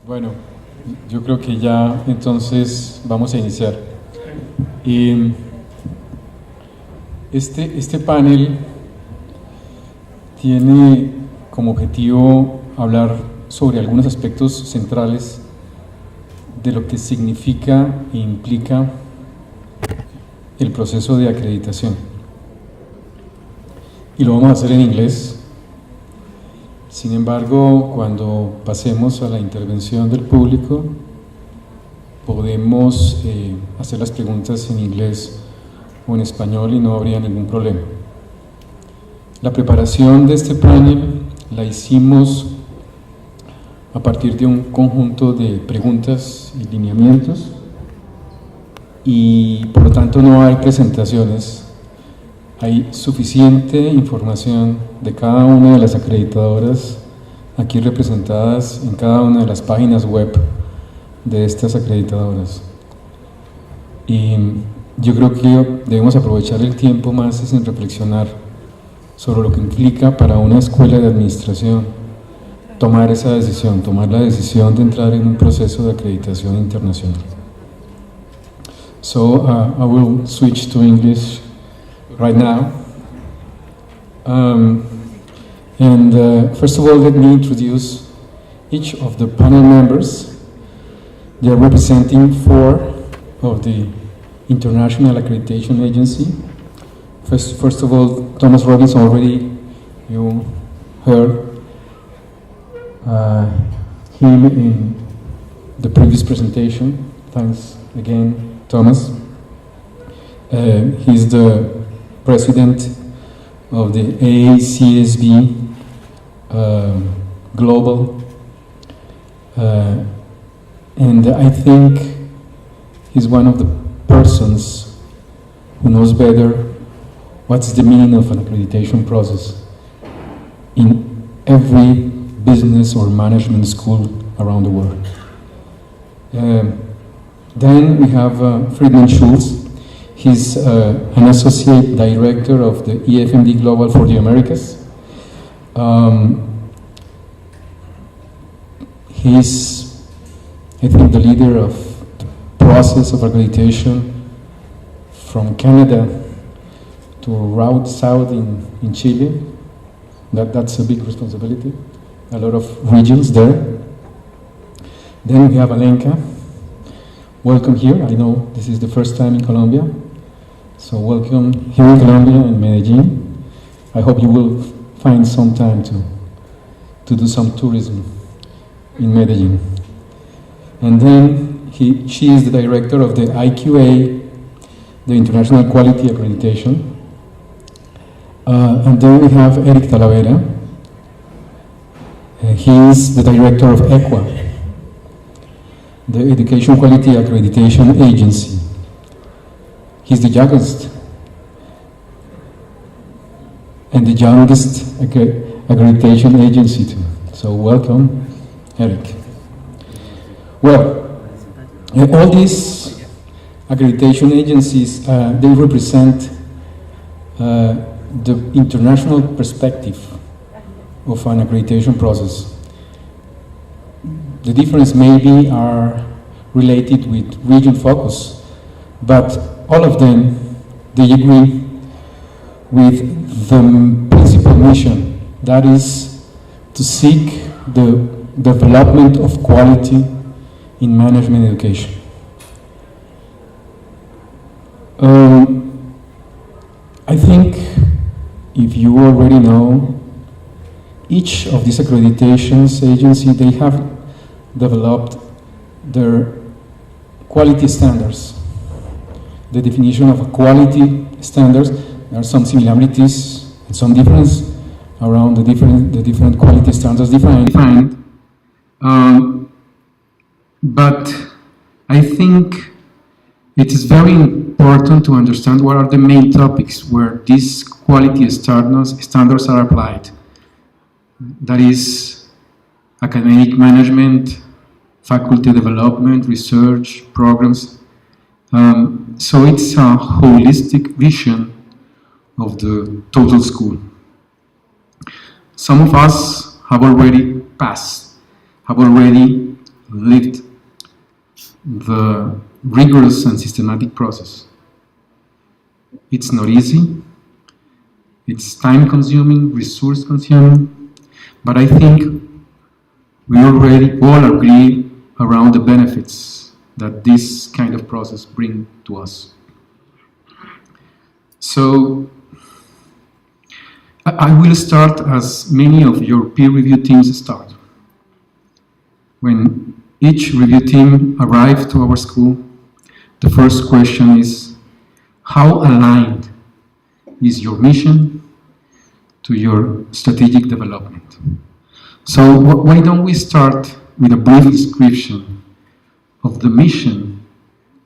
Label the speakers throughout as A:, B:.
A: Bueno, yo creo que ya entonces vamos a iniciar. Y este panel tiene como objetivo hablar sobre algunos aspectos centrales de lo que significa e implica el proceso de acreditación. Y lo vamos a hacer en inglés. Sin embargo, cuando pasemos a la intervención del público, podemos hacer las preguntas en inglés o en español y no habría ningún problema. La preparación de este panel la hicimos a partir de un conjunto de preguntas y lineamientos y por lo tanto no hay presentaciones. Hay suficiente información de cada una de las acreditadoras aquí representadas en cada una de las páginas web de estas acreditadoras. Y yo creo que debemos aprovechar el tiempo más en reflexionar sobre lo que implica para una escuela de administración tomar esa decisión, tomar la decisión de entrar en un proceso de acreditación internacional. So I will switch to English right now. First of all, let me introduce each of the panel members. They are representing 4 of the International Accreditation Agency. First of all, Thomas Robinson, already you heard him in the previous presentation. Thanks again, Thomas. He's the president of the AACSB Global, and I think he's one of the persons who knows better what's the meaning of an accreditation process in every business or management school around the world. Then we have Friedman Schulz. He's an associate director of the EFMD Global for the Americas. He's, I think, the leader of the process of accreditation from Canada to route south in Chile. That's a big responsibility. A lot of regions there. Then we have Alenka. Welcome here. I know this is the first time in Colombia. So welcome here in Colombia and Medellin. I hope you will find some time to do some tourism in Medellin. And then she is the director of the IQA, the International Quality Accreditation. And then we have Eric Talavera. He is the director of EQUA, the Education Quality Accreditation Agency. He's the youngest and the youngest accreditation agency too. So welcome, Eric. Well, all these accreditation agencies, they represent the international perspective of an accreditation process. The difference maybe are related with region focus, but all of them, they agree with the principal mission, that is to seek the development of quality in management education. I think if you already know, each of these accreditations agencies, they have developed their quality standards. The definition of quality standards, there are some similarities and some difference around the different quality standards defined. But I think it is very important to understand what are the main topics where these quality standards are applied. That is academic management, faculty development, research, programs. So it's a holistic vision of the total school. Some of us have already lived the rigorous and systematic process. It's not easy, it's time-consuming, resource-consuming, but I think we already all agree around the benefits that this kind of process brings to us. So, I will start as many of your peer review teams start. When each review team arrived to our school, the first question is, how aligned is your mission to your strategic development? So why don't we start with a brief description of the mission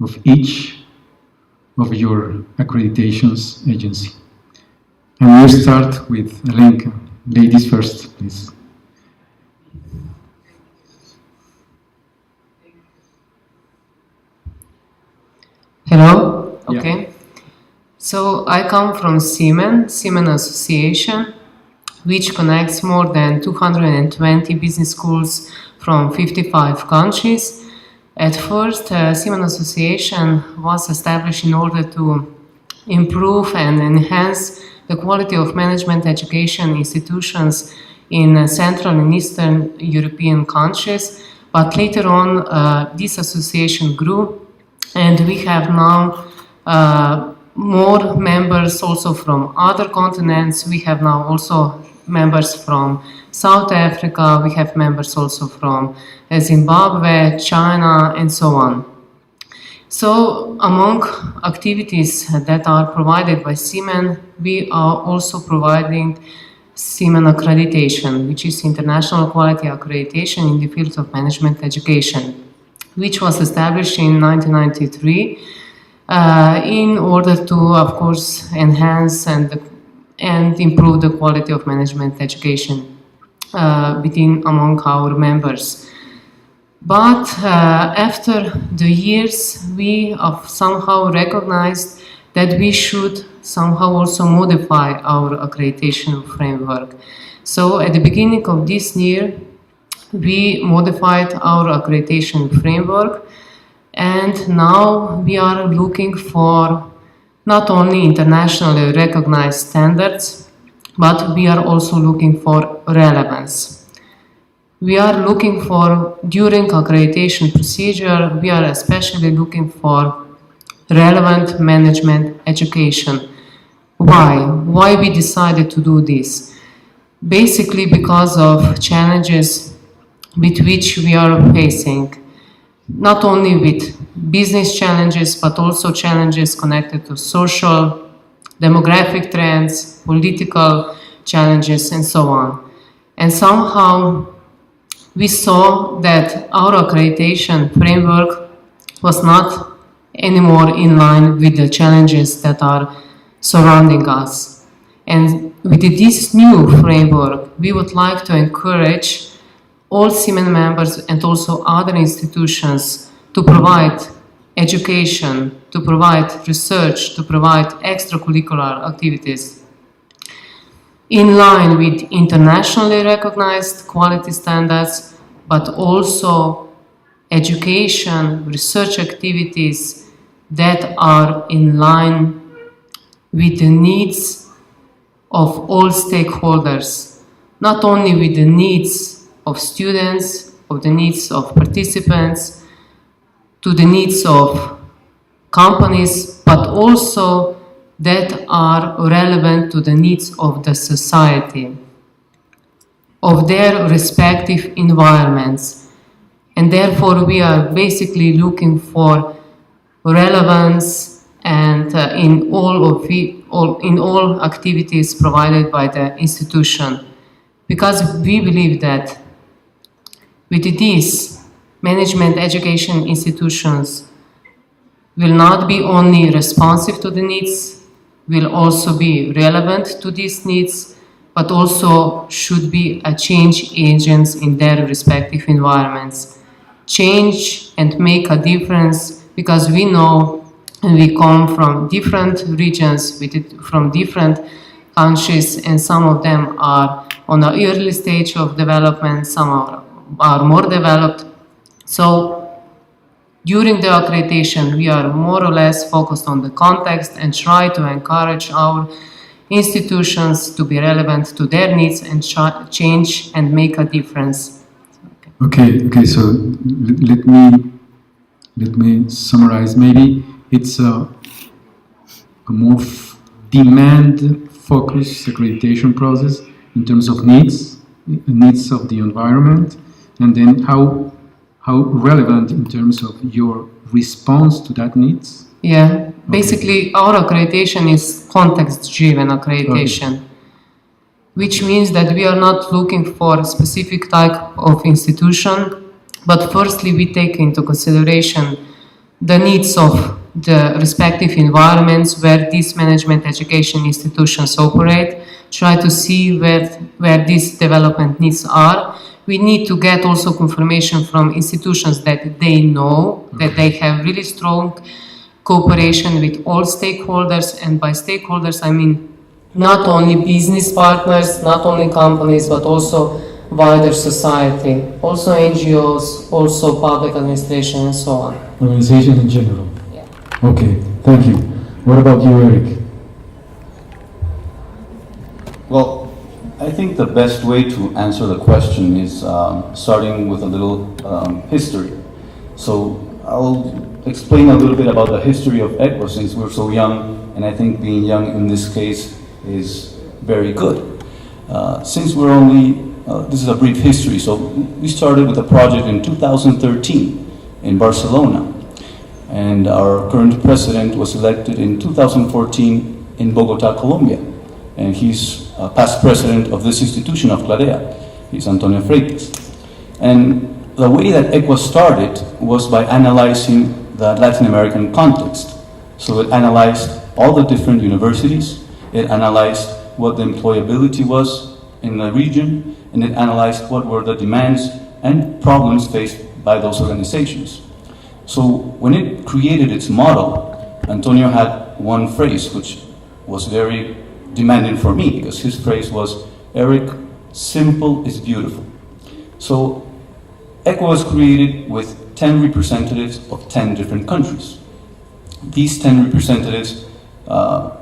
A: of each of your accreditations agency. And we'll start with Alenka. Ladies first, please.
B: Hello, okay.
A: Yeah.
B: So I come from Siemens Association, which connects more than 220 business schools from 55 countries. At first, Siemens Association was established in order to improve and enhance the quality of management education institutions in Central and Eastern European countries. But later on, this association grew, and we have now more members also from other continents. We have now also members from South Africa, we have members also from Zimbabwe, China, and so on. So among activities that are provided by Siemens, we are also providing Siemens accreditation, which is international quality accreditation in the field of management education, which was established in 1993 in order to, of course, enhance and improve the quality of management education among our members. But after the years, we have somehow recognized that we should somehow also modify our accreditation framework. So at the beginning of this year, we modified our accreditation framework, and now we are looking for not only internationally recognized standards, but we are also looking for relevance. We are looking for, during accreditation procedure, we are especially looking for relevant management education. Why? Why we decided to do this? Basically because of challenges with which we are facing, not only with business challenges, but also challenges connected to social, demographic trends, political challenges, and so on. And somehow we saw that our accreditation framework was not anymore in line with the challenges that are surrounding us. And with this new framework, we would like to encourage all Siemens members and also other institutions to provide education, to provide research, to provide extracurricular activities in line with internationally recognized quality standards, but also education, research activities that are in line with the needs of all stakeholders, not only with the needs of students, of the needs of participants, to the needs of companies, but also that are relevant to the needs of the society, of their respective environments. And therefore we are basically looking for relevance and in all activities provided by the institution, because we believe that with this, management education institutions will not be only responsive to the needs, will also be relevant to these needs, but also should be a change agents in their respective environments. Change and make a difference, because we know and we come from different regions, from different countries, and some of them are on an early stage of development, some are more developed, So during the accreditation, we are more or less focused on the context and try to encourage our institutions to be relevant to their needs and change and make a difference.
A: Okay. So let me summarize. Maybe it's a more demand-focused accreditation process in terms of needs of the environment, and then how relevant in terms of your response to that needs.
B: Yeah, basically our accreditation is context-driven accreditation, which means that we are not looking for a specific type of institution, but firstly we take into consideration the needs of the respective environments where these management education institutions operate, try to see where these development needs are. We need to get also confirmation from institutions that they know, that they have really strong cooperation with all stakeholders, and by stakeholders I mean not only business partners, not only companies, but also wider society, also NGOs, also public administration and so on.
A: Organizations in general.
B: Yeah.
A: Okay, thank you. What about you, Eric?
C: Well, I think the best way to answer the question is starting with a little history. So I'll explain a little bit about the history of ECWA since we're so young, and I think being young in this case is very good. Since we're only, this is a brief history, so we started with a project in 2013 in Barcelona, and our current president was elected in 2014 in Bogota, Colombia, and he's past president of this institution of Cladea. He's Antonio Freitas. And the way that ECWA started was by analyzing the Latin American context. So it analyzed all the different universities, it analyzed what the employability was in the region, and it analyzed what were the demands and problems faced by those organizations. So when it created its model, Antonio had one phrase which was very demanding for me, because his phrase was, "Eric, simple is beautiful." So ECWA was created with 10 representatives of 10 different countries. These 10 representatives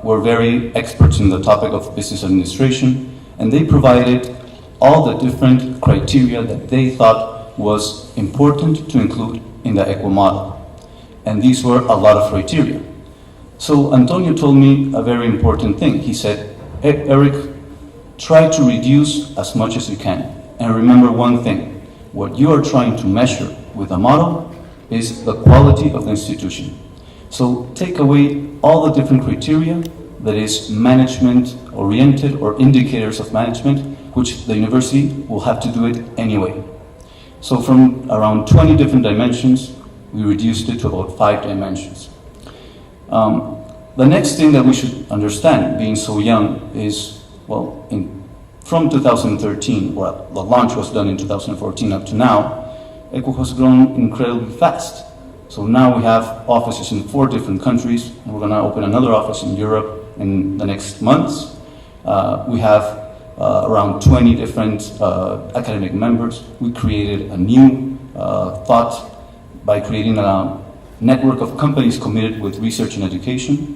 C: were very experts in the topic of business administration, and they provided all the different criteria that they thought was important to include in the ECWA model. And these were a lot of criteria. So Antonio told me a very important thing. He said, "Eric, try to reduce as much as you can. And remember one thing, what you are trying to measure with a model is the quality of the institution. So take away all the different criteria that is management-oriented or indicators of management, which the university will have to do it anyway." So from around 20 different dimensions, we reduced it to about 5 dimensions. The next thing that we should understand, being so young, is, well, from 2013, well, the launch was done in 2014 up to now, ECWA has grown incredibly fast. So now we have offices in 4 different countries, and we're going to open another office in Europe in the next months. We have around 20 different academic members. We created a new thought by creating a network of companies committed with research and education.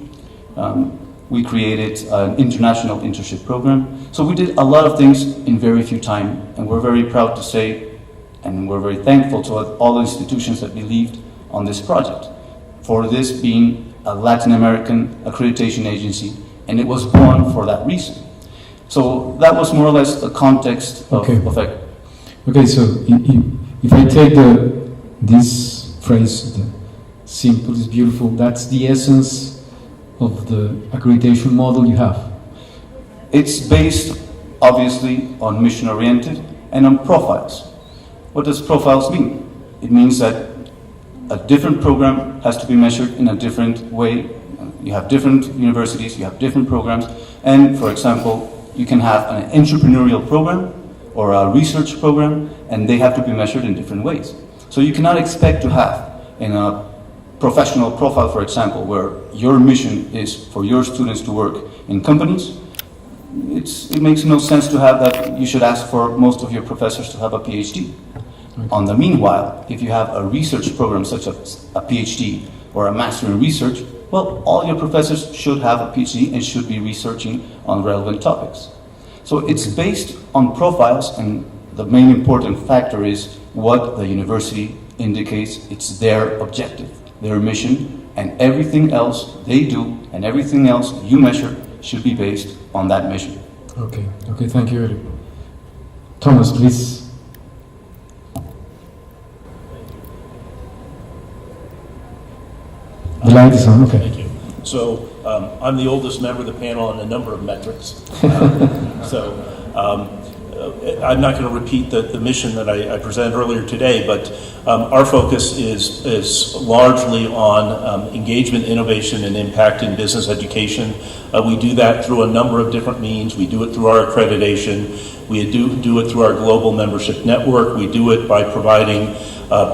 C: We created an international internship program. So we did a lot of things in very few time, and we're very proud to say, and we're very thankful to all the institutions that believed on this project, for this being a Latin American accreditation agency, and it was born for that reason. So that was more or less the context of ECWA.
A: Okay, so if I take this phrase, the simple is beautiful, that's the essence of the accreditation model you have.
C: It's based, obviously, on mission-oriented and on profiles. What does profiles mean? It means that a different program has to be measured in a different way. You have different universities, you have different programs, and, for example, you can have an entrepreneurial program or a research program, and they have to be measured in different ways. So you cannot expect to have in a professional profile, for example, where your mission is for your students to work in companies. It makes no sense to have that. You should ask for most of your professors to have a PhD.
A: Okay.
C: On the meanwhile, if you have a research program such as a PhD or a master in research, well, all your professors should have a PhD and should be researching on relevant topics. So it's based on profiles, and the main important factor is what the university indicates. It's their objective, their mission, and everything else they do and everything else you measure should be based on that mission.
A: Okay, okay, thank you, Eric. Thomas, please. The light is on, okay.
D: Thank you. So I'm the oldest member of the panel on a number of metrics. I'm not going to repeat the mission that I presented earlier today, but our focus is largely on engagement, innovation, and impact in business education. We do that through a number of different means. We do it through our accreditation. We do it through our global membership network. We do it by providing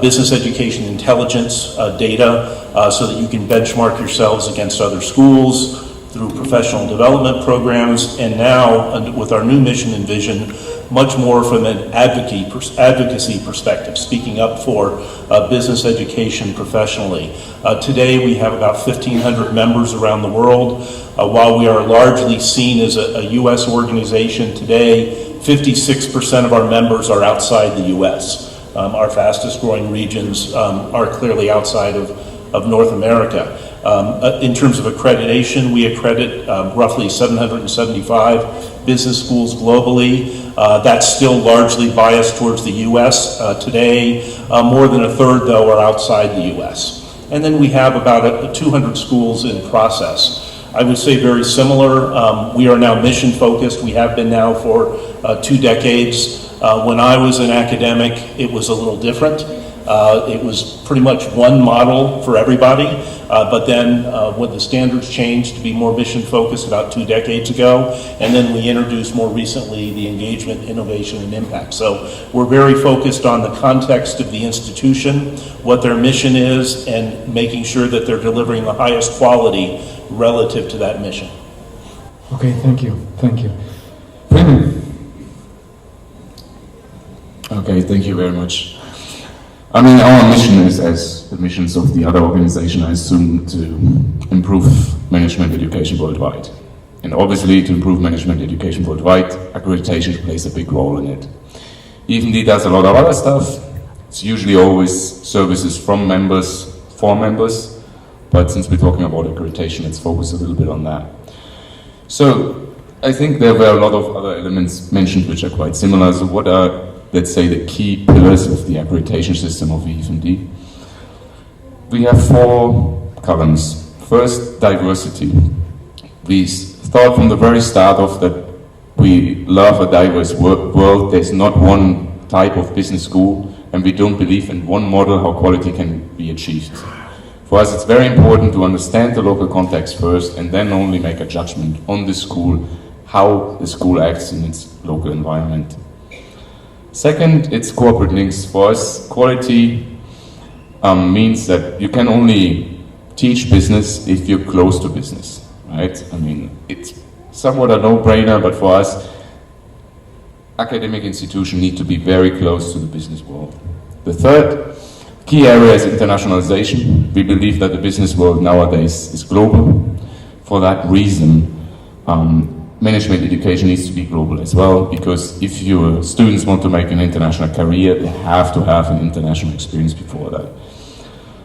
D: business education intelligence data so that you can benchmark yourselves against other schools, through professional development programs, and now with our new mission and vision, much more from an advocacy perspective, speaking up for business education professionally. Today we have about 1,500 members around the world. While we are largely seen as a U.S. organization today, 56% of our members are outside the U.S. Our fastest growing regions are clearly outside of North America. In terms of accreditation, we accredit roughly 775 business schools globally. That's still largely biased towards the U.S. Today. More than a third, though, are outside the U.S. And then we have about 200 schools in process. I would say very similar. We are now mission focused. We have been now for 2 decades. When I was an academic, it was a little different. It was pretty much one model for everybody, but then when the standards changed to be more mission focused about 2 decades ago, and then we introduced more recently the engagement, innovation, and impact. So we're very focused on the context of the institution, what their mission is, and making sure that they're delivering the highest quality relative to that mission.
A: Okay, thank you, thank you. Freeman.
E: Okay, thank you very much. I mean, our mission is, as the missions of the other organization, I assume, to improve management education worldwide. And obviously, to improve management education worldwide, accreditation plays a big role in it. EFMD does a lot of other stuff. It's usually always services from members, for members, but since we're talking about accreditation, let's focus a little bit on that. So, I think there were a lot of other elements mentioned which are quite similar. So what are, let's say, the key pillars of the accreditation system of EFMD? We have 4 columns. First, diversity. We thought from the very start off that we love a diverse world. There's not one type of business school, and we don't believe in one model how quality can be achieved. For us, it's very important to understand the local context first, and then only make a judgment on the school, how the school acts in its local environment. Second, it's corporate links. For us, quality means that you can only teach business if you're close to business, right? I mean, it's somewhat a no-brainer, but for us, academic institutions need to be very close to the business world. The third key area is internationalization. We believe that the business world nowadays is global. For that reason, management education needs to be global as well, because if your students want to make an international career, they have to have an international experience before that.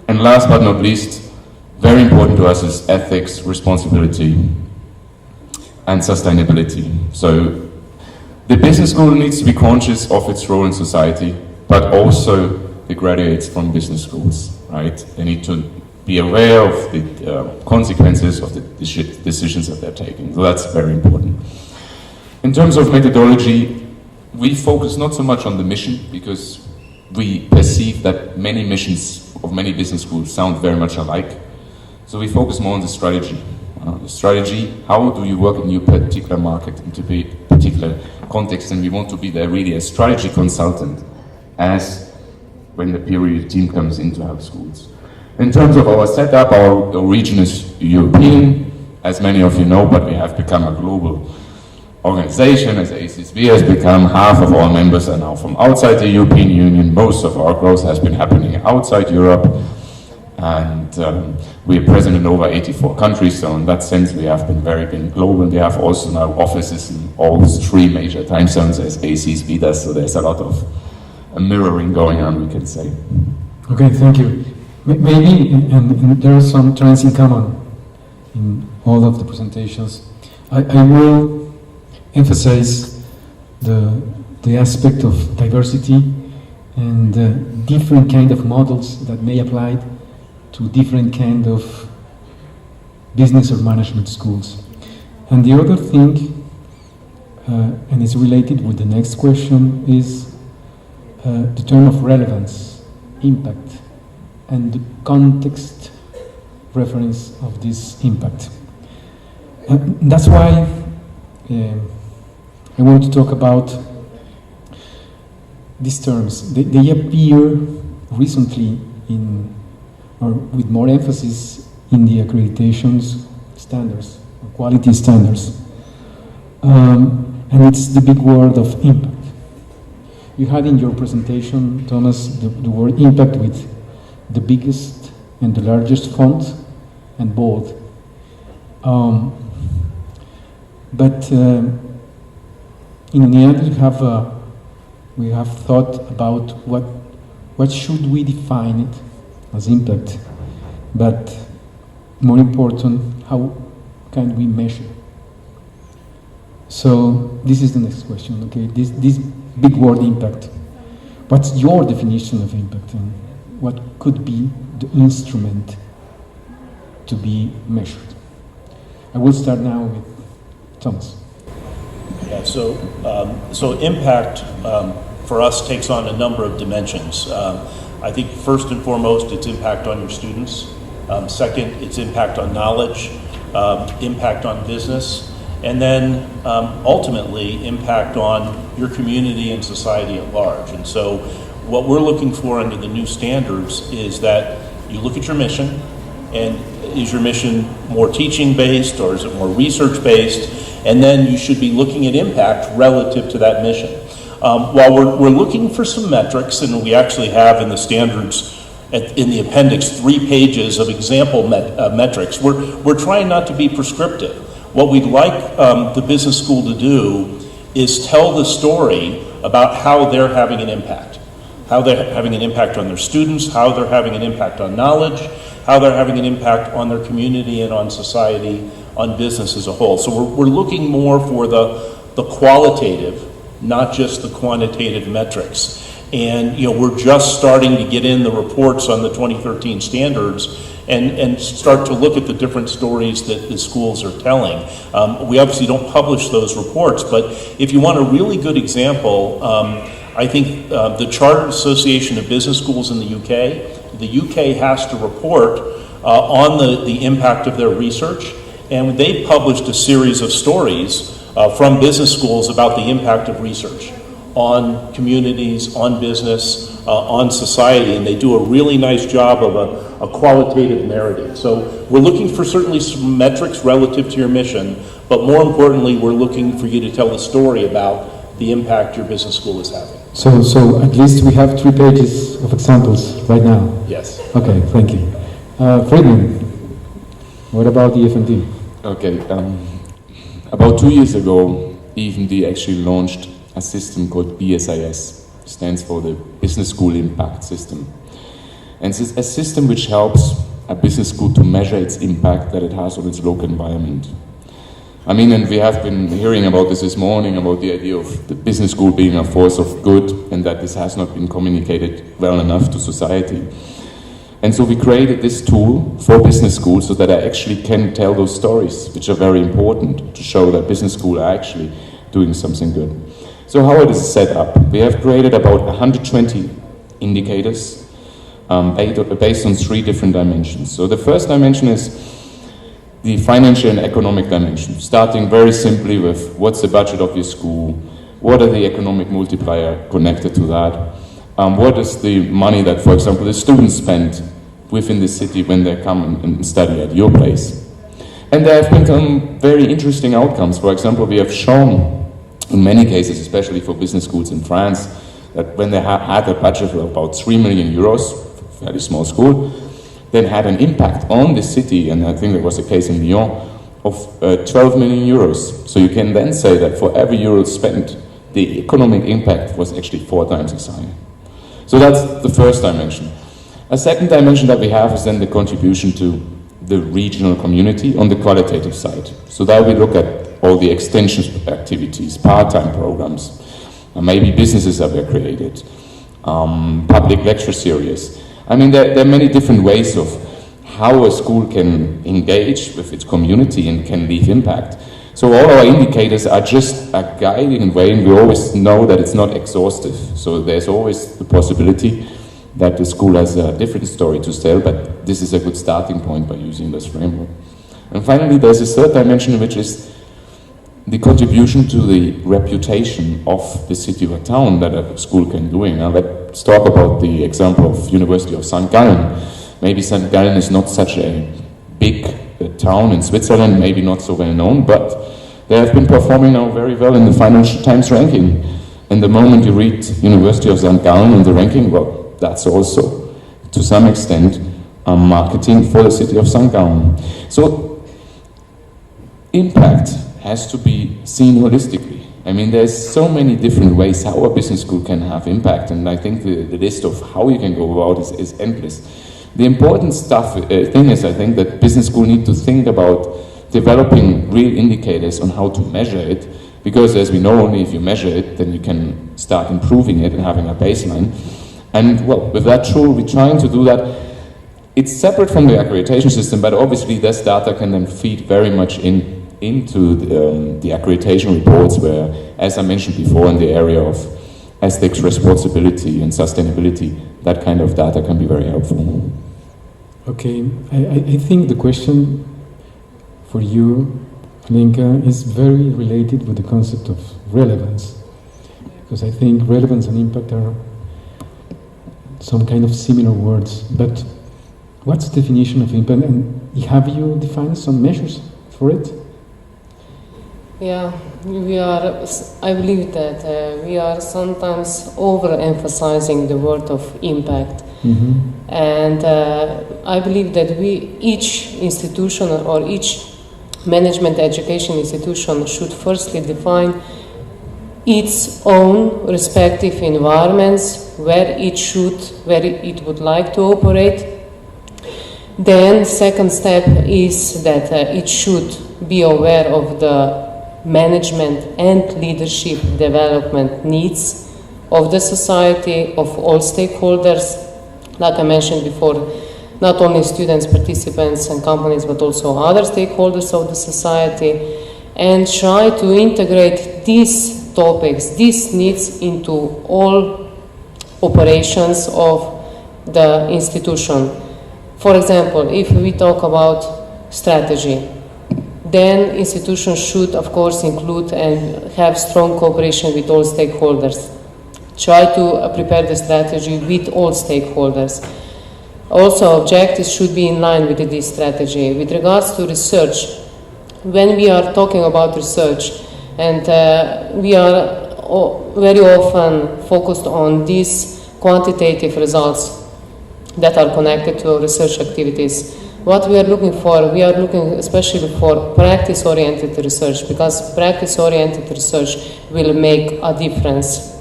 E: And last but not least, very important to us is ethics, responsibility, and sustainability. So the business school needs to be conscious of its role in society, but also the graduates from business schools, right? They need to be aware of the consequences of the decisions that they're taking. So that's very important. In terms of methodology, we focus not so much on the mission, because we perceive that many missions of many business schools sound very much alike. So we focus more on the strategy. The strategy, how do you work in your particular market, into a particular context, and we want to be there really a strategy consultant as when the peer review team comes into our schools. In terms of our setup, our region is European, as many of you know, but we have become a global organization, as ACSB has become, half of all members are now from outside the European Union. Most of our growth has been happening outside Europe. And we are present in over 84 countries, so in that sense we have been global. We have also now offices in all 3 major time zones as ACSB does, so there's a lot of mirroring going on, we can say.
A: Okay, thank you. Maybe, and there are some trends in common in all of the presentations. I will emphasize the aspect of diversity and different kind of models that may apply to different kind of business or management schools. And the other thing, and it's related with the next question, is the term of relevance, impact, and the context reference of this impact. That's why I want to talk about these terms. They appear recently or with more emphasis in the accreditations standards, or quality standards. And it's the big word of impact. You had in your presentation, Thomas, the word impact with the biggest and the largest font and bold. But in the end, we have thought about what should we define it as impact, but more important, how can we measure? So this is the next question. Okay, this big word impact. What's your definition of impact, and what could be the instrument to be measured? I will start now with Thomas.
D: Yeah, so impact for us takes on a number of dimensions. I think first and foremost, it's impact on your students. Second, it's impact on knowledge, impact on business, and then ultimately impact on your community and society at large. And so what we're looking for under the new standards is that you look at your mission, and is your mission more teaching-based or is it more research-based? And then you should be looking at impact relative to that mission. While we're looking for some metrics, and we actually have in the standards, in the appendix, 3 pages of example metrics, we're trying not to be prescriptive. What we'd like the business school to do is tell the story about how they're having an impact. How they're having an impact on their students, how they're having an impact on knowledge, how they're having an impact on their community and on society, on business as a whole. So we're looking more for the qualitative, not just the quantitative metrics. And we're just starting to get in the reports on the 2013 standards and start to look at the different stories that the schools are telling. We obviously don't publish those reports, but if you want a really good example, I think the Chartered Association of Business Schools in the UK has to report on the impact of their research, and they published a series of stories from business schools about the impact of research on communities, on business, on society, and they do a really nice job of a qualitative narrative. So we're looking for certainly some metrics relative to your mission, but more importantly, we're looking for you to tell the story about the impact your business school is having.
A: So at least we have 3 pages of examples right now.
D: Yes.
A: Okay, thank you. Friedman, what about the EFMD?
E: Okay, about 2 years ago, EFMD actually launched a system called BSIS, stands for the Business School Impact System. And it's a system which helps a business school to measure its impact that it has on its local environment. I mean, and we have been hearing about this morning, about the idea of the business school being a force of good, and that this has not been communicated well enough to society. And so we created this tool for business schools so that I actually can tell those stories, which are very important to show that business schools are actually doing something good. So how it is set up? We have created about 120 indicators based on 3 different dimensions. So the first dimension is the financial and economic dimension, starting very simply with what's the budget of your school, what are the economic multiplier connected to that, what is the money that, for example, the students spend within the city when they come and study at your place. And there have been some very interesting outcomes. For example, we have shown in many cases, especially for business schools in France, that when they had a budget of about 3 million euros, fairly small school, then had an impact on the city, and I think that was the case in Lyon, of 12 million euros. So you can then say that for every euro spent, the economic impact was actually 4 times as high. So that's the first dimension. A second dimension that we have is then the contribution to the regional community on the qualitative side. So there we look at all the extension activities, part-time programs, maybe businesses that were created, public lecture series. I mean, there are many different ways of how a school can engage with its community and can leave impact. So all our indicators are just a guiding way, and we always know that it's not exhaustive. So there's always the possibility that the school has a different story to tell, but this is a good starting point by using this framework. And finally, there's a third dimension, which is the contribution to the reputation of the city or town that a school can do. Now let's talk about the example of University of St. Gallen. Maybe St. Gallen is not such a big town in Switzerland, maybe not so well known, but they have been performing now very well in the Financial Times ranking. And the moment you read University of St. Gallen in the ranking, well, that's also, to some extent, marketing for the city of St. Gallen. So, impact has to be seen holistically. I mean, there's so many different ways how a business school can have impact, and I think the list of how you can go about is endless. The important thing is, I think, that business school need to think about developing real indicators on how to measure it, because as we know, only if you measure it, then you can start improving it and having a baseline. And well, with that tool, we're trying to do that. It's separate from the accreditation system, but obviously this data can then feed very much into the accreditation reports, where, as I mentioned before, in the area of ethics, responsibility, and sustainability, that kind of data can be very helpful.
A: Okay, I think the question for you, Alenka, is very related with the concept of relevance, because I think relevance and impact are some kind of similar words. But what's the definition of impact, and have you defined some measures for it?
B: Yeah, I believe that we are sometimes overemphasizing the word of impact.
A: Mm-hmm.
B: And I believe that each institution or each management education institution should firstly define its own respective environments, where it would like to operate. Then second step is that it should be aware of the management and leadership development needs of the society, of all stakeholders, like I mentioned before, not only students, participants and companies, but also other stakeholders of the society, and try to integrate these topics, these needs into all operations of the institution. For example, if we talk about strategy, then institutions should, of course, include and have strong cooperation with all stakeholders. Try to prepare the strategy with all stakeholders. Also, objectives should be in line with this strategy. With regards to research, when we are talking about research, and we are very often focused on these quantitative results that are connected to research activities. What we are looking for, we are looking especially for practice-oriented research, because practice-oriented research will make a difference.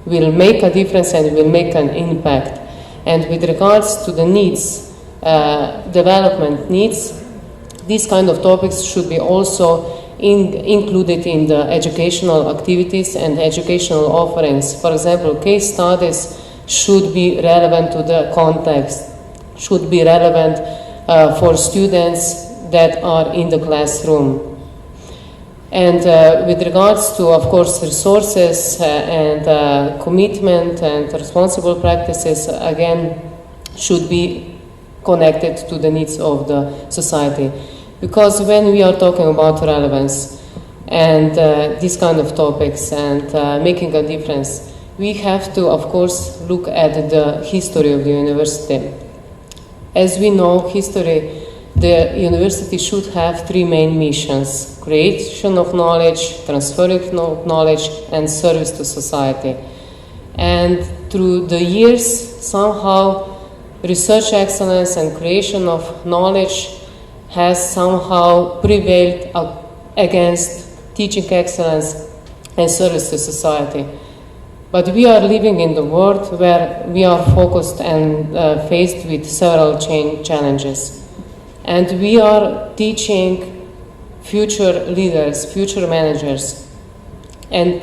B: Will make a difference and will make an impact. And with regards to the needs, development needs, these kind of topics should be also included in the educational activities and educational offerings. For example, case studies should be relevant to the context, should be relevant for students that are in the classroom. And with regards to, of course, resources and commitment and responsible practices, again, should be connected to the needs of the society. Because when we are talking about relevance and these kind of topics and making a difference, we have to, of course, look at the history of the university. As we know, history the university should have three main missions: creation of knowledge, transferring of knowledge, and service to society. And through the years, somehow research excellence and creation of knowledge has somehow prevailed against teaching excellence and service to society. But we are living in the world where we are focused and faced with several challenges. And we are teaching future leaders, future managers, and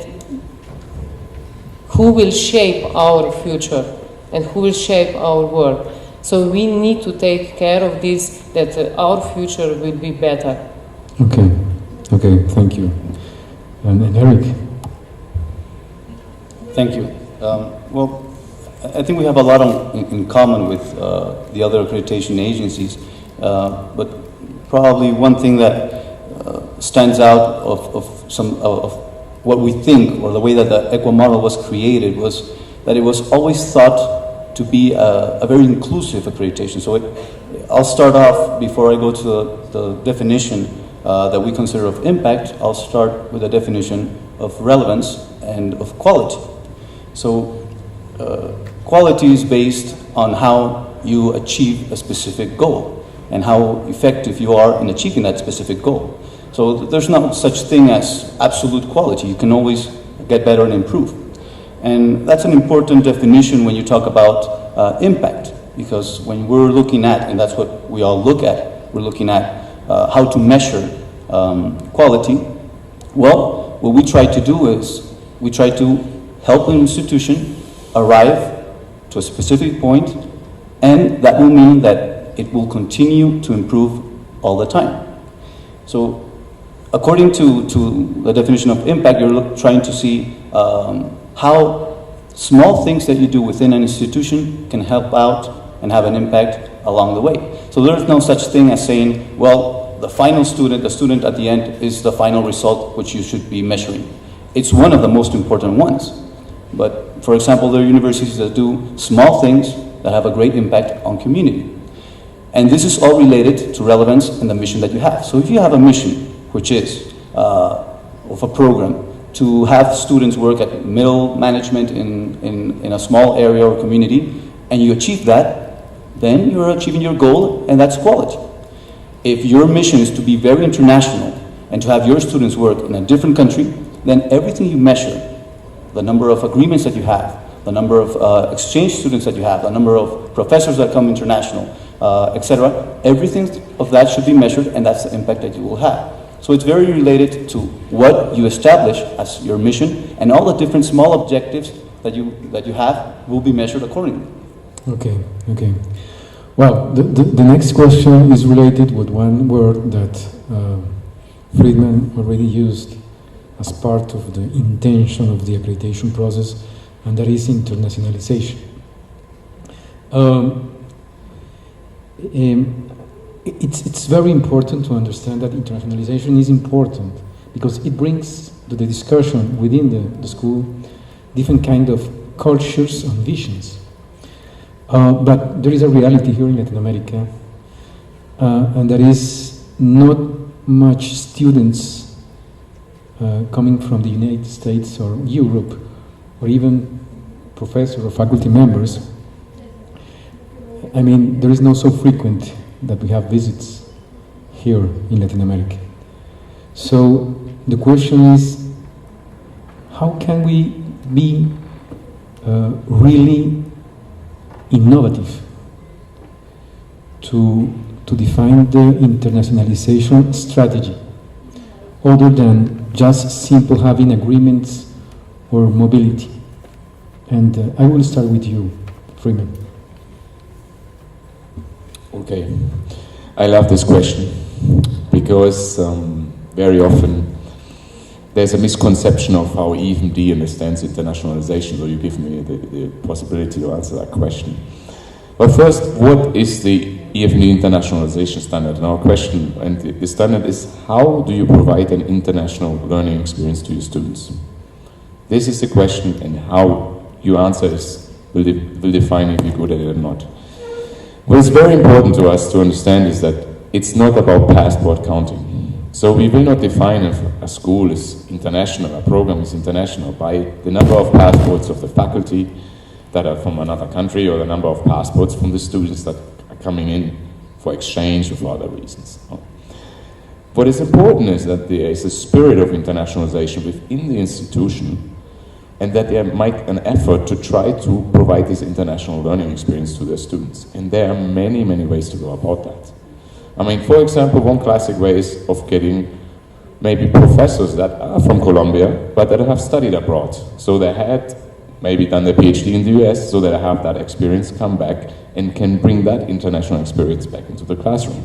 B: who will shape our future and who will shape our world. So we need to take care of this, that our future will be better.
A: Okay, thank you. And Eric?
C: Thank you. Well, I think we have a lot in common with the other accreditation agencies, but probably one thing that stands out of what we think, or the way that the EQUA model was created, was that it was always thought to be a very inclusive accreditation. So I'll start off, before I go to the definition that we consider of impact, I'll start with a definition of relevance and of quality. So quality is based on how you achieve a specific goal and how effective you are in achieving that specific goal. So there's no such thing as absolute quality. You can always get better and improve. And that's an important definition when you talk about impact, because when we're looking at, and that's what we all look at, we're looking at how to measure quality. Well, what we try to do is we try to help an institution arrive to a specific point, and that will mean that it will continue to improve all the time. So according to the definition of impact, you're trying to see how small things that you do within an institution can help out and have an impact along the way. So there's no such thing as saying, well, the final student, the student at the end, is the final result which you should be measuring. It's one of the most important ones. But for example, there are universities that do small things that have a great impact on community. And this is all related to relevance and the mission that you have. So if you have a mission, which is of a program to have students work at middle management in a small area or community, and you achieve that, then you're achieving your goal, and that's quality. If your mission is to be very international and to have your students work in a different country, then everything you measure, the number of agreements that you have, the number of exchange students that you have, the number of professors that come international, etc., everything of that should be measured, and that's the impact that you will have. So it's very related to what you establish as your mission, and all the different small objectives that you have will be measured accordingly.
A: Okay. Well, the next question is related with one word that Friedman already used as part of the intention of the accreditation process, and that is internationalization. It's very important to understand that internationalization is important because it brings to the discussion within the school different kind of cultures and visions. But there is a reality here in Latin America, and there is not much students coming from the United States or Europe, or even professor or faculty members. I mean, there is not so frequent that we have visits here in Latin America. So the question is, how can we be really innovative to define the internationalization strategy, other than just simple having agreements or mobility? And I will start with you, Freeman.
E: Okay, I love this question because very often there's a misconception of how EFMD understands internationalization, so you give me the possibility to answer that question. But first, what is the EFMD internationalization standard? And our question, and the standard is, how do you provide an international learning experience to your students? This is the question, and how you answer is will define if you're good at it or not. What is very important to us to understand is that it's not about passport counting. So we will not define if a school is international, a program is international by the number of passports of the faculty that are from another country or the number of passports from the students that are coming in for exchange or for other reasons. What is important is that there is a spirit of internationalization within the institution and that they make an effort to try to provide this international learning experience to their students. And there are many, many ways to go about that. I mean, for example, one classic way is of getting maybe professors that are from Colombia, but that have studied abroad. So they had maybe done their PhD in the US, so they have that experience, come back, and can bring that international experience back into the classroom.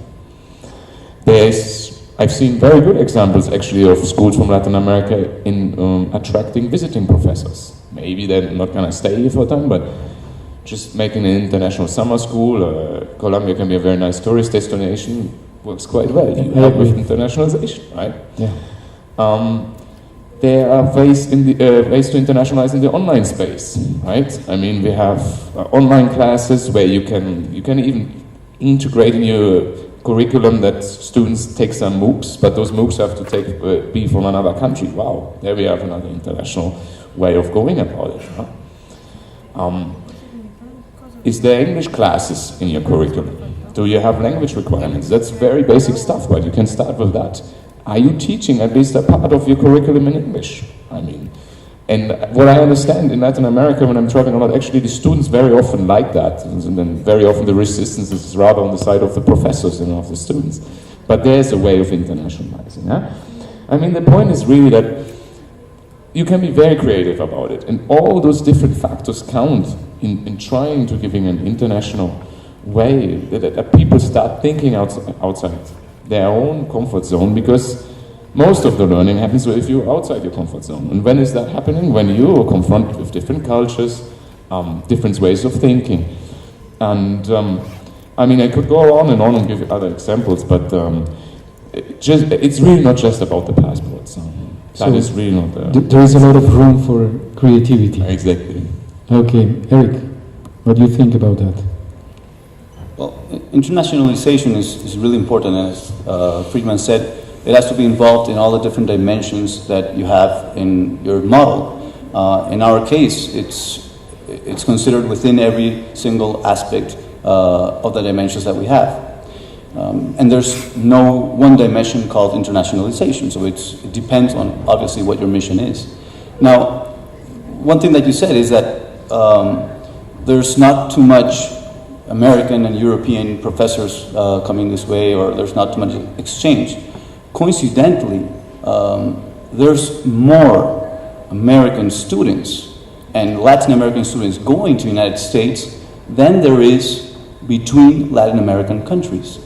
E: I've seen very good examples actually of schools from Latin America in attracting visiting professors. Maybe they're not gonna stay here for a time, but just making an international summer school. Colombia can be a very nice tourist destination, works quite well. You help with internationalization, right?
A: Yeah.
E: There are ways to internationalize in the online space, right? I mean, we have online classes where you can even integrate in your curriculum that students take some MOOCs, but those MOOCs have to be from another country. Wow, there we have another international way of going about it. Huh? Is there English classes in your curriculum? Do you have language requirements? That's very basic stuff, but you can start with that. Are you teaching at least a part of your curriculum in English? I mean, and what I understand in Latin America when I'm traveling a lot, actually the students very often like that, and then very often the resistance is rather on the side of the professors than of the students. But there's a way of internationalizing. Huh? I mean, the point is really that you can be very creative about it, and all those different factors count in trying to giving an international way that people start thinking outside their own comfort zone, because most of the learning happens if you're outside your comfort zone. And when is that happening? When you are confronted with different cultures, different ways of thinking. And I mean, I could go on and give you other examples, but it's really not just about the passports. That is really not
A: there is a lot of room for creativity.
E: Exactly.
A: Okay, Eric, what do you think about that?
C: Well, internationalization is really important, and as Friedman said, it has to be involved in all the different dimensions that you have in your model. In our case, it's considered within every single aspect of the dimensions that we have. And there's no one dimension called internationalization, so it depends on obviously what your mission is. Now, one thing that you said is that there's not too much American and European professors coming this way, or there's not too much exchange. Coincidentally, there's more American students and Latin American students going to the United States than there is between Latin American countries.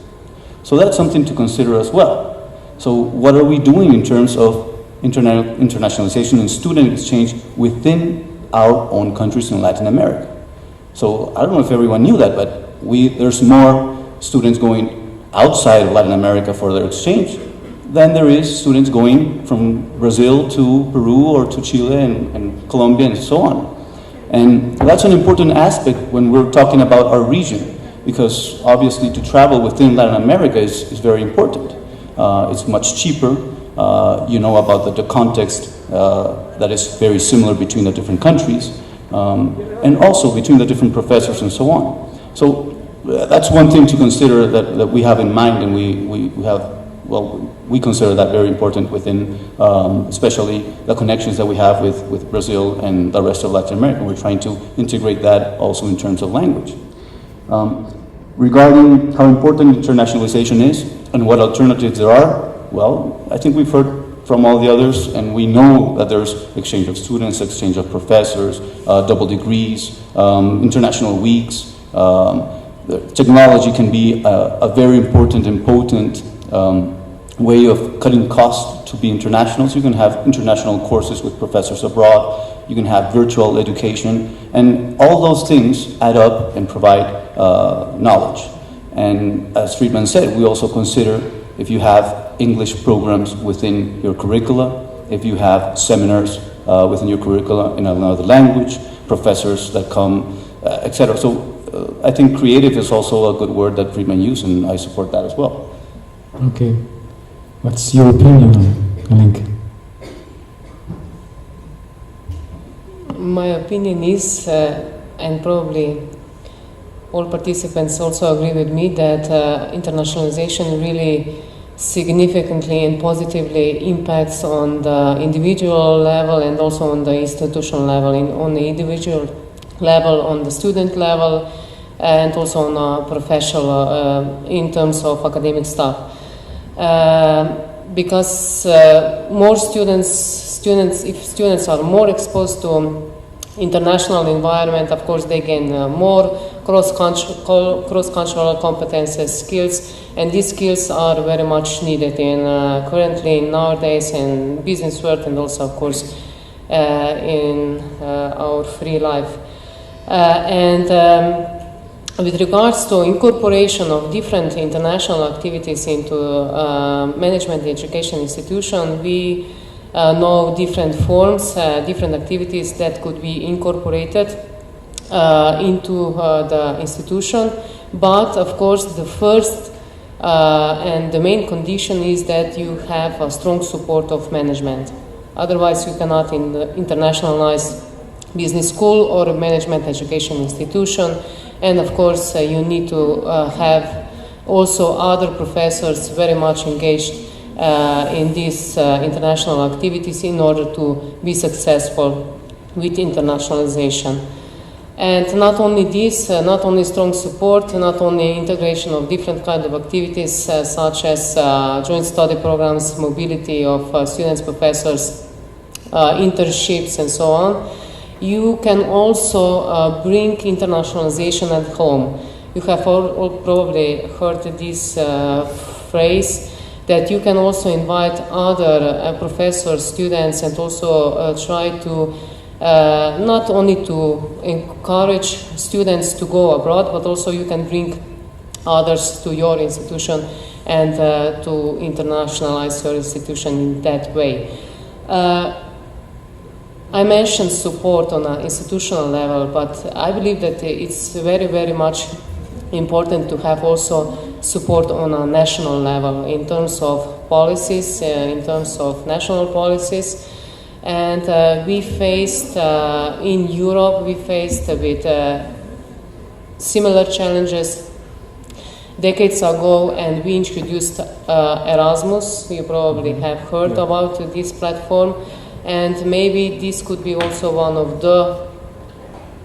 C: So that's something to consider as well. So what are we doing in terms of internationalization and student exchange within our own countries in Latin America? So I don't know if everyone knew that, but there's more students going outside of Latin America for their exchange than there is students going from Brazil to Peru or to Chile and Colombia and so on. And that's an important aspect when we're talking about our region, because obviously to travel within Latin America is very important. It's much cheaper. You know about the context that is very similar between the different countries. And also between the different professors and so on. So that's one thing to consider that we have in mind, and we consider that very important within, especially the connections that we have with Brazil and the rest of Latin America. We're trying to integrate that also in terms of language. Regarding how important internationalization is and what alternatives there are, well, I think we've heard from all the others, and we know that there's exchange of students, exchange of professors, double degrees, international weeks. Technology can be a very important and potent way of cutting costs to be international. So you can have international courses with professors abroad, you can have virtual education, and all those things add up and provide knowledge. And as Friedman said, we also consider if you have English programs within your curricula, if you have seminars within your curricula in another language, professors that come, etc. So I think creative is also a good word that Friedman used, and I support that as well.
A: Okay. What's your opinion, Link?
B: My opinion is, and probably all participants also agree with me, that internationalization really significantly and positively impacts on the individual level and also on the institutional level. On the individual level, on the student level, and also on a professional in terms of academic staff. Because more if students are more exposed to international environment, of course they gain more cross-cultural competences, skills, and these skills are very much needed currently nowadays in business world and also of course in our free life. With regards to incorporation of different international activities into management education institution, we know different forms, different activities that could be incorporated into the institution. But of course, the first and the main condition is that you have a strong support of management. Otherwise, you cannot internationalize business school or management education institution. And of course, you need to have also other professors very much engaged in these international activities in order to be successful with internationalization. And not only this, not only strong support, not only integration of different kinds of activities such as joint study programs, mobility of students, professors, internships, and so on. You can also bring internationalization at home. You have all probably heard this phrase that you can also invite other professors, students, and also try to not only to encourage students to go abroad, but also you can bring others to your institution and to internationalize your institution in that way. I mentioned support on an institutional level, but I believe that it's very, very much important to have also support on a national level in terms of policies, in terms of national policies. And we faced, in Europe, we faced with similar challenges decades ago, and we introduced Erasmus. You probably have heard about this platform. And maybe this could be also one of the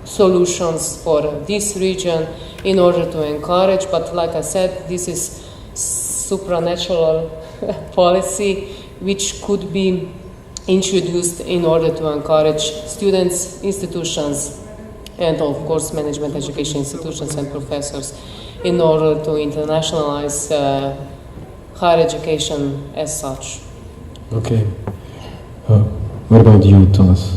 B: solutions for this region in order to encourage, but like I said, this is supernatural policy which could be introduced in order to encourage students, institutions, and of course management education institutions and professors in order to internationalize higher education as such.
A: Okay. What about you, Thomas?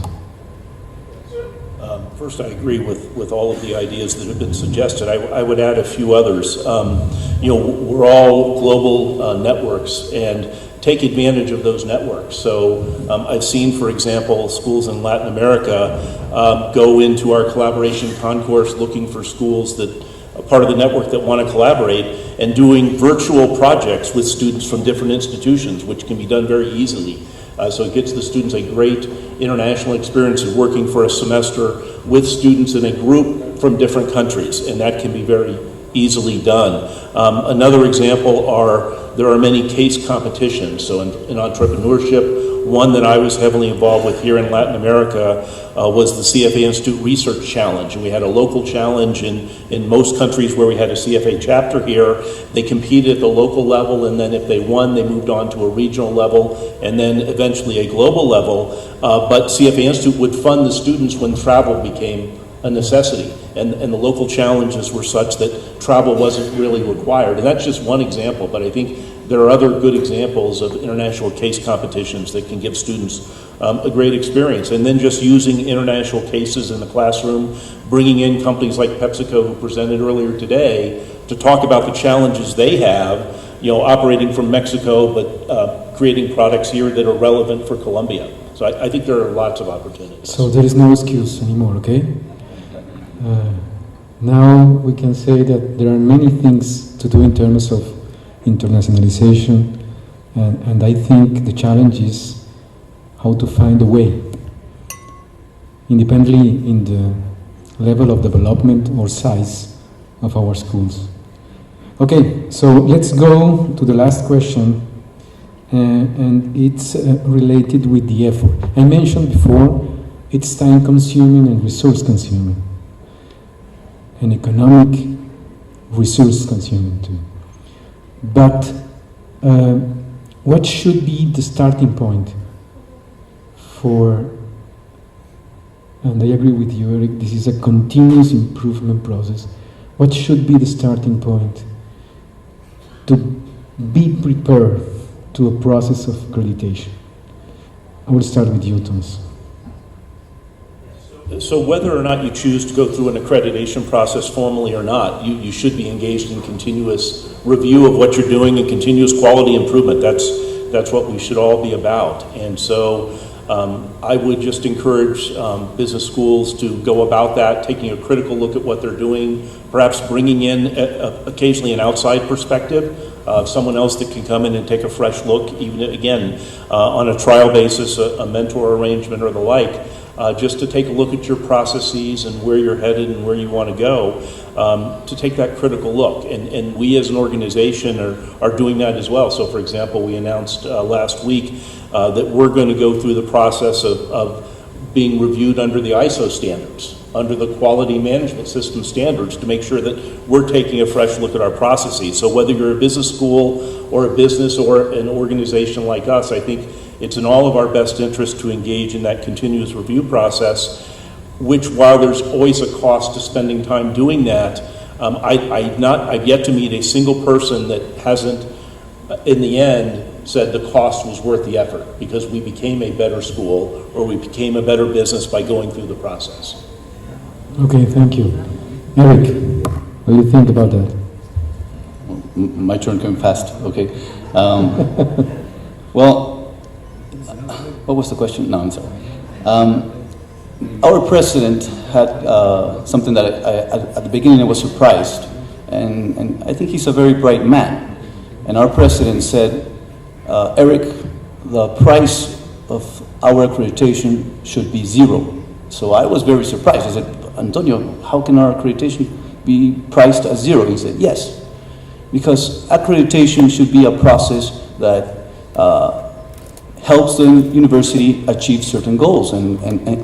D: First, I agree with all of the ideas that have been suggested. I would add a few others. We're all global networks and take advantage of those networks. So I've seen, for example, schools in Latin America go into our collaboration concourse looking for schools that are part of the network that want to collaborate and doing virtual projects with students from different institutions, which can be done very easily. So it gets the students a great international experience of working for a semester with students in a group from different countries, and that can be very easily done. Another example there are many case competitions. So in entrepreneurship, one that I was heavily involved with here in Latin America was the CFA Institute Research Challenge. And we had a local challenge in most countries where we had a CFA chapter here. They competed at the local level, and then if they won, they moved on to a regional level, and then eventually a global level. But CFA Institute would fund the students when travel became a necessity. And the local challenges were such that travel wasn't really required. And that's just one example, but I think there are other good examples of international case competitions that can give students a great experience. And then just using international cases in the classroom, bringing in companies like PepsiCo, who presented earlier today, to talk about the challenges they have, operating from Mexico, but creating products here that are relevant for Colombia. So I think there are lots of opportunities.
A: So there is no excuse anymore, okay? Now we can say that there are many things to do in terms of internationalization, and I think the challenge is how to find a way, independently in the level of development or size of our schools. Okay, so let's go to the last question, and it's related with the effort. I mentioned before, it's time consuming and resource consuming, and economic resource consuming too. But what should be the starting point for, and I agree with you, Eric, this is a continuous improvement process. What should be the starting point to be prepared to a process of accreditation? I will start with you, Thomas.
D: So whether or not you choose to go through an accreditation process formally or not, you should be engaged in continuous review of what you're doing and continuous quality improvement. That's what we should all be about. And so I would just encourage business schools to go about that, taking a critical look at what they're doing, perhaps bringing in occasionally an outside perspective, someone else that can come in and take a fresh look, even again on a trial basis, a mentor arrangement or the like, just to take a look at your processes and where you're headed and where you want to go, to take that critical look. And we as an organization are doing that as well. So for example, we announced last week that we're going to go through the process of being reviewed under the ISO standards, under the quality management system standards, to make sure that we're taking a fresh look at our processes. So whether you're a business school or a business or an organization like us, I think it's in all of our best interest to engage in that continuous review process, which, while there's always a cost to spending time doing that, I've yet to meet a single person that hasn't, in the end, said the cost was worth the effort because we became a better school or we became a better business by going through the process.
A: Okay, thank you. Eric, what do you think about that?
C: My turn came fast, okay. Well, what was the question? No, I'm sorry. Our president had something that at the beginning I was surprised, and I think he's a very bright man. And our president said, Eric, the price of our accreditation should be zero. So I was very surprised. I said, Antonio, how can our accreditation be priced at zero? He said, yes, because accreditation should be a process that helps the university achieve certain goals and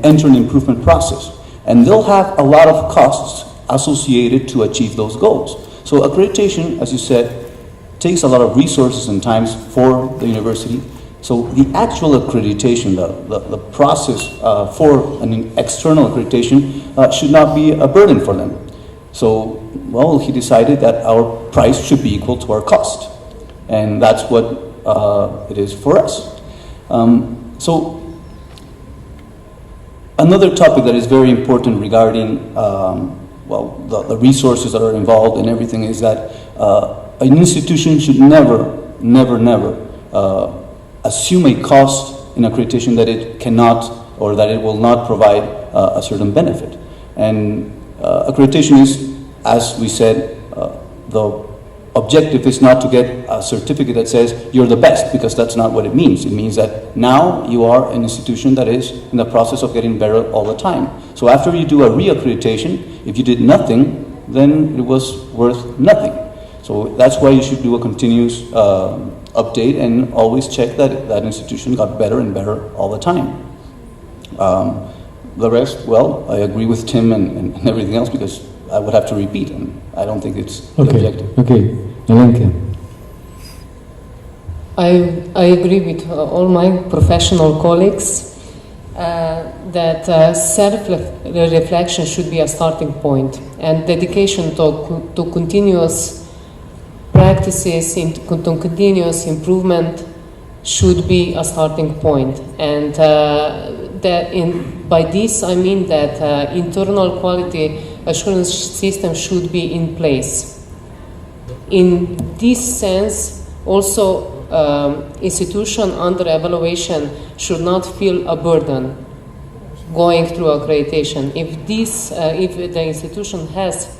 C: enter an improvement process. And they'll have a lot of costs associated to achieve those goals. So accreditation, as you said, takes a lot of resources and times for the university. So the actual accreditation, the process for an external accreditation should not be a burden for them. So, well, he decided that our price should be equal to our cost. And that's what it is for us. So another topic that is very important regarding the resources that are involved and everything is that an institution should never assume a cost in accreditation that it cannot or that it will not provide a certain benefit. And accreditation is, as we said, the objective is not to get a certificate that says you're the best, because that's not what it means. It means that now you are an institution that is in the process of getting better all the time. So after you do a re-accreditation, if you did nothing, then it was worth nothing. So that's why you should do a continuous update and always check that that institution got better and better all the time. The rest, well, I agree with Tim and everything else, because I would have to repeat, and I don't think it's the objective.
A: Okay, Alenka.
B: I agree with all my professional colleagues that self-reflection should be a starting point, and dedication to continuous practices, to continuous improvement should be a starting point. And by this I mean that internal quality assurance system should be in place. In this sense, also institution under evaluation should not feel a burden going through accreditation. If the institution has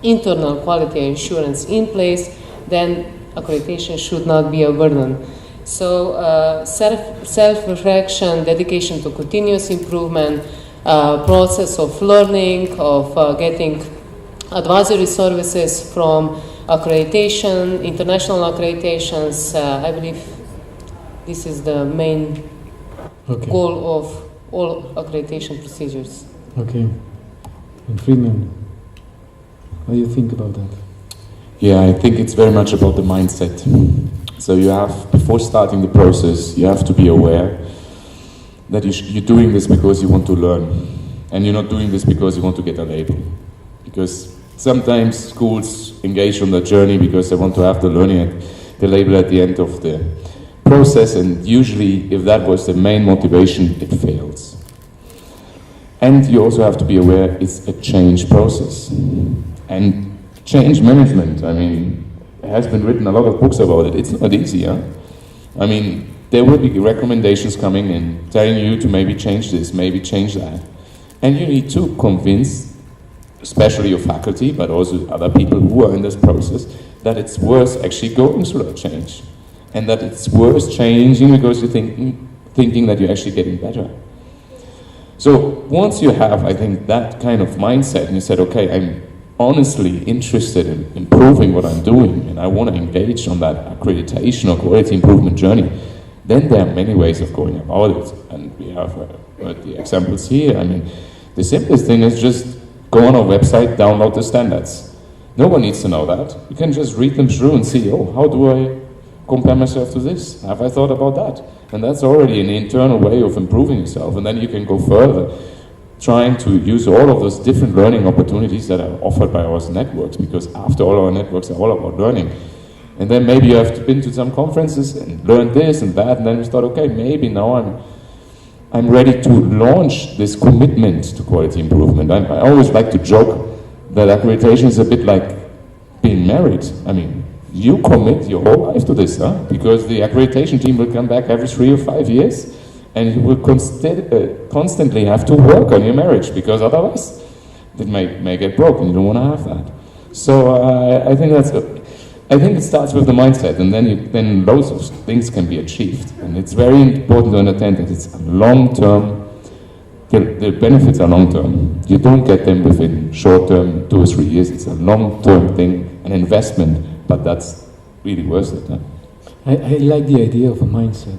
B: internal quality assurance in place, then accreditation should not be a burden. So self-reflection, dedication to continuous improvement, process of learning, of getting advisory services from accreditation, international accreditations. I believe this is the main goal of all accreditation procedures.
A: Okay. And Friedman, what do you think about that?
E: Yeah, I think it's very much about the mindset. So you have, before starting the process, you have to be aware that you're doing this because you want to learn. And you're not doing this because you want to get a label. Because sometimes schools engage on the journey because they want to have the label at the end of the process, and usually if that was the main motivation, it fails. And you also have to be aware it's a change process. And change management, I mean, there has been written a lot of books about it. It's not easy, huh? I mean, there will be recommendations coming in telling you to maybe change this, maybe change that. And you need to convince, especially your faculty, but also other people who are in this process, that it's worth actually going through that change. And that it's worth changing because you're thinking that you're actually getting better. So once you have, I think, that kind of mindset, and you said, okay, I'm honestly interested in improving what I'm doing, and I want to engage on that accreditation or quality improvement journey, then there are many ways of going about it. And we have the examples here. I mean, the simplest thing is just go on our website, download the standards. No one needs to know that. You can just read them through and see, oh, how do I compare myself to this? Have I thought about that? And that's already an internal way of improving yourself. And then you can go further, trying to use all of those different learning opportunities that are offered by our networks, because after all, our networks are all about learning. And then maybe you have been to some conferences and learned this and that, and then you thought, okay, maybe now I'm ready to launch this commitment to quality improvement. I always like to joke that accreditation is a bit like being married. I mean, you commit your whole life to this, huh? Because the accreditation team will come back every 3 or 5 years, and you will constantly have to work on your marriage, because otherwise it may get broken. You don't want to have that. So I think it starts with the mindset, and then loads of things can be achieved. And it's very important to understand that it's long-term. The benefits are long-term. You don't get them within short-term, 2 or 3 years. It's a long-term thing, an investment, but that's really worth it. Huh?
A: I like the idea of a mindset,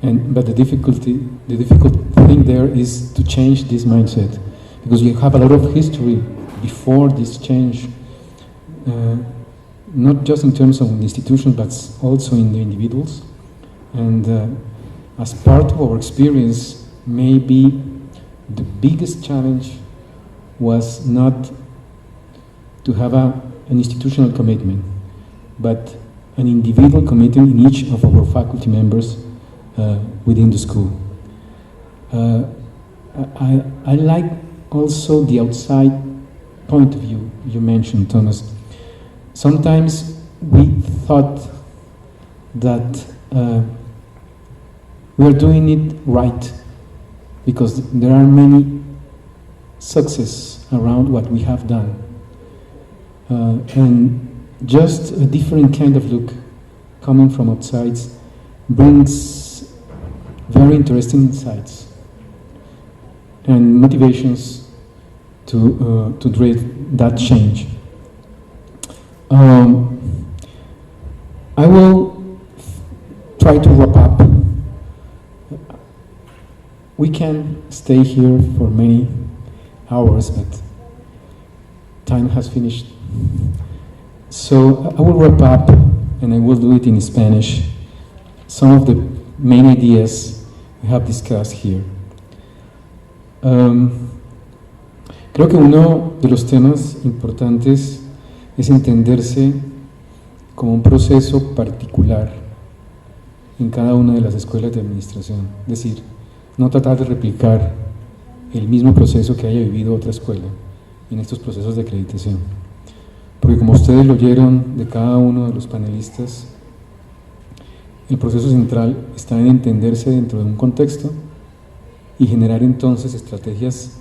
A: but the difficult thing there is to change this mindset, because you have a lot of history before this change, not just in terms of the institution, but also in the individuals. And as part of our experience, maybe the biggest challenge was not to have an institutional commitment, but an individual commitment in each of our faculty members within the school. I like also the outside point of view you mentioned, Thomas. Sometimes we thought that we are doing it right because there are many successes around what we have done. And just a different kind of look coming from outside brings very interesting insights and motivations to drive that change. I will try to wrap up. We can stay here for many hours, but time has finished. So I will wrap up, and I will do it in Spanish, some of the main ideas we have discussed here. Creo que uno de los temas importantes es entenderse como un proceso particular en cada una de las escuelas de administración. Es decir, no tratar de replicar el mismo proceso que haya vivido otra escuela en estos procesos de acreditación. Porque como ustedes lo oyeron de cada uno de los panelistas, el proceso central está en entenderse dentro de un contexto y generar entonces estrategias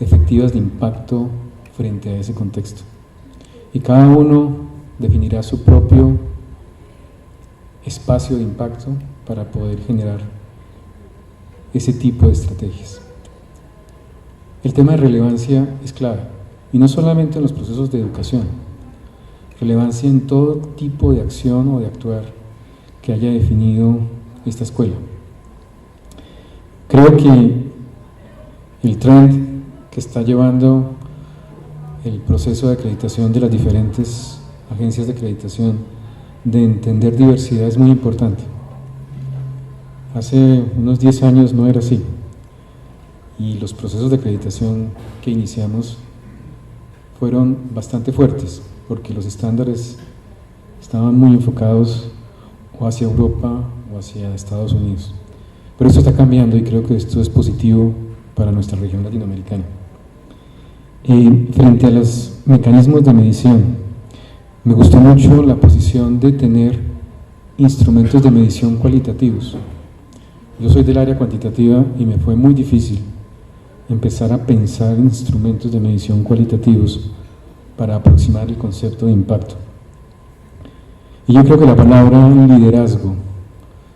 A: efectivas de impacto frente a ese contexto. Y cada uno definirá su propio espacio de impacto para poder generar ese tipo de estrategias. El tema de relevancia es clave, y no solamente en los procesos de educación, relevancia en todo tipo de acción o de actuar que haya definido esta escuela. Creo que el trend que está llevando el proceso de acreditación de las diferentes agencias de acreditación de entender diversidad es muy importante. Hace unos 10 años no era así, y los procesos de acreditación que iniciamos fueron bastante fuertes, porque los estándares estaban muy enfocados o hacia Europa o hacia Estados Unidos. Pero esto está cambiando y creo que esto es positivo para nuestra región latinoamericana. Frente a los mecanismos de medición, me gustó mucho la posición de tener instrumentos de medición cualitativos. Yo soy del área cuantitativa y me fue muy difícil empezar a pensar instrumentos de medición cualitativos para aproximar el concepto de impacto. Y yo creo que la palabra liderazgo,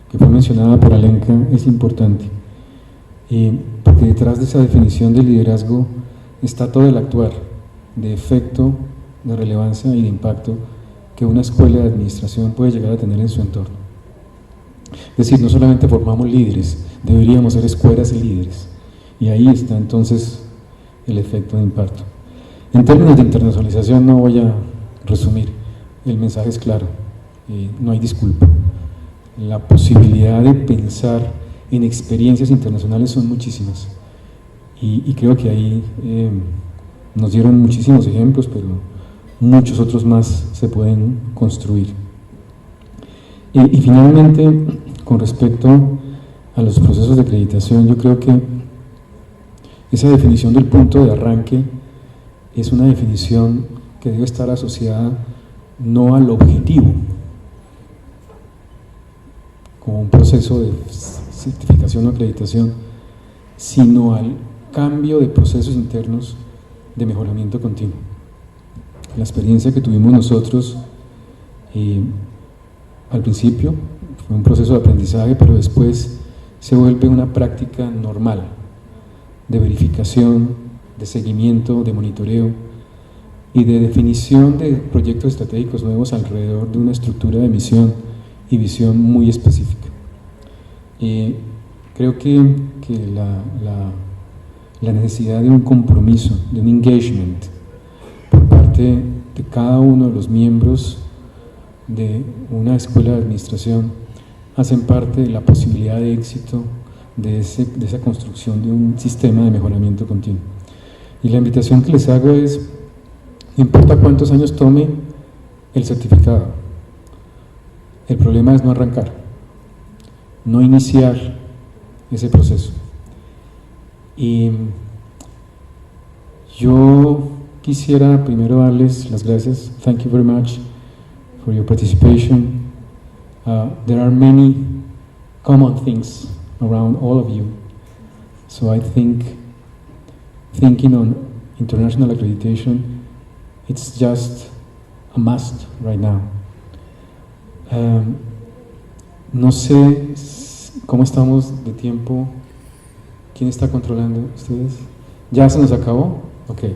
A: que fue mencionada por Alenka, es importante, porque detrás de esa definición de liderazgo está todo el actuar de efecto, de relevancia y de impacto que una escuela de administración puede llegar a tener en su entorno. Es decir, no solamente formamos líderes, deberíamos ser escuelas y líderes, y ahí está entonces el efecto de impacto. En términos de internacionalización no voy a resumir, el mensaje es claro, no hay disculpa. La posibilidad de pensar en experiencias internacionales son muchísimas, y creo que ahí nos dieron muchísimos ejemplos, pero muchos otros más se pueden construir. Y finalmente, con respecto a los procesos de acreditación, yo creo que esa definición del punto de arranque es una definición que debe estar asociada no al objetivo, como un proceso de certificación o acreditación, sino al cambio de procesos internos de mejoramiento continuo. La experiencia que tuvimos nosotros al principio fue un proceso de aprendizaje, pero después se vuelve una práctica normal de verificación, de seguimiento, de monitoreo y de definición de proyectos estratégicos nuevos alrededor de una estructura de misión y visión muy específica. Creo que la necesidad de un compromiso, de un engagement por parte de cada uno de los miembros de una escuela de administración hacen parte de la posibilidad de éxito de esa construcción de un sistema de mejoramiento continuo. Y la invitación que les hago es, no importa cuántos años tome el certificado, el problema es no arrancar, no iniciar ese proceso. Y yo quisiera primero darles las gracias. Thank you very much for your participation. There are many common things around all of you. So I think thinking on international accreditation, it's just a must right now. No sé cómo estamos de tiempo. ¿Quién está controlando? ¿Ustedes? ¿Ya se nos acabó? Okay.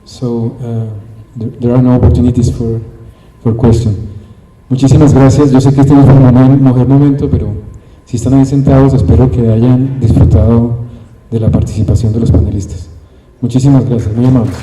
A: So there are no opportunities for question. Muchísimas gracias. Yo sé que este no fue el mejor momento, pero si están ahí sentados, espero que hayan disfrutado de la participación de los panelistas. Muchísimas gracias, muy amables.